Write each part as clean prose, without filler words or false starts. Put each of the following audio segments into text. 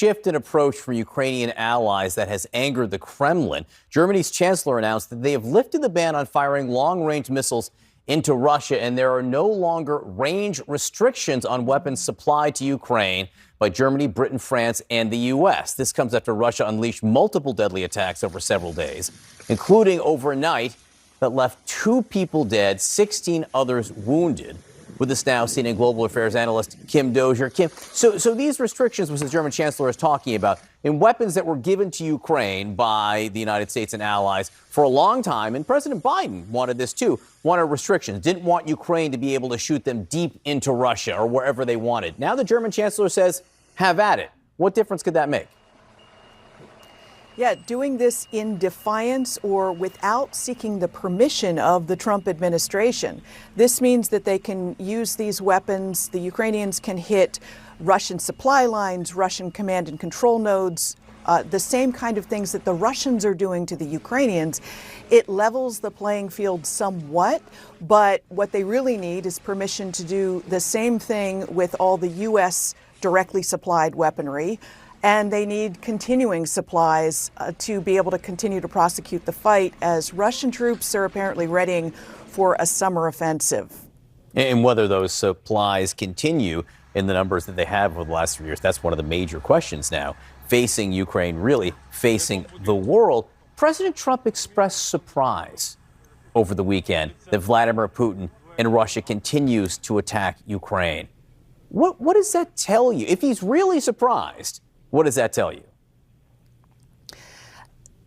shift in approach from Ukrainian allies that has angered the Kremlin. Germany's chancellor announced that they have lifted the ban on firing long-range missiles into Russia, and there are no longer range restrictions on weapons supplied to Ukraine by Germany, Britain, France, and the U.S. This comes after Russia unleashed multiple deadly attacks over several days, including overnight, that left 2 people dead, 16 others wounded. With us now, CNN global affairs analyst Kim Dozier. Kim, so these restrictions, which the German chancellor is talking about, in weapons that were given to Ukraine by the United States and allies for a long time, and President Biden wanted this too, wanted restrictions, didn't want Ukraine to be able to shoot them deep into Russia or wherever they wanted. Now the German chancellor says, have at it. What difference could that make? Yeah, doing this in defiance or without seeking the permission of the Trump administration. This means that they can use these weapons. The Ukrainians can hit Russian supply lines, Russian command and control nodes, the same kind of things that the Russians are doing to the Ukrainians. It levels the playing field somewhat, but what they really need is permission to do the same thing with all the U.S. directly supplied weaponry. And they need continuing supplies to be able to continue to prosecute the fight, as Russian troops are apparently readying for a summer offensive. And whether those supplies continue in the numbers that they have over the last 3 years, that's one of the major questions now facing Ukraine, really facing the world. President Trump expressed surprise over the weekend that Vladimir Putin and Russia continues to attack Ukraine. What does that tell you? If he's really surprised, what does that tell you?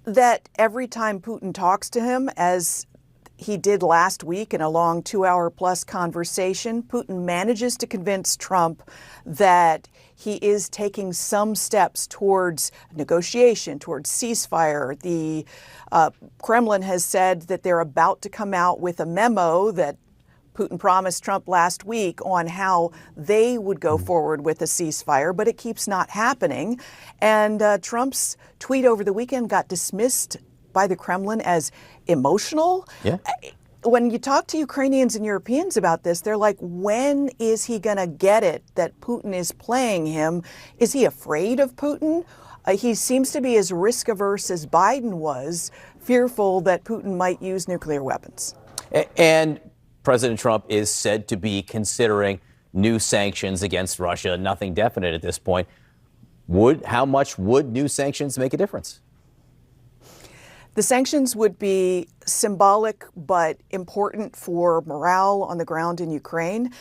That every time Putin talks to him, as he did last week in a long 2-hour-plus conversation, Putin manages to convince Trump that he is taking some steps towards negotiation, towards ceasefire. The Kremlin has said that they're about to come out with a memo that Putin promised Trump last week on how they would go forward with a ceasefire, but it keeps not happening. And Trump's tweet over the weekend got dismissed by the Kremlin as emotional. Yeah. When you talk to Ukrainians and Europeans about this, they're like, when is he going to get it that Putin is playing him? Is he afraid of Putin? He seems to be as risk averse as Biden was, fearful that Putin might use nuclear weapons. And President Trump is said to be considering new sanctions against Russia. Nothing definite at this point. How much would new sanctions make a difference? The sanctions would be symbolic but important for morale on the ground in Ukraine.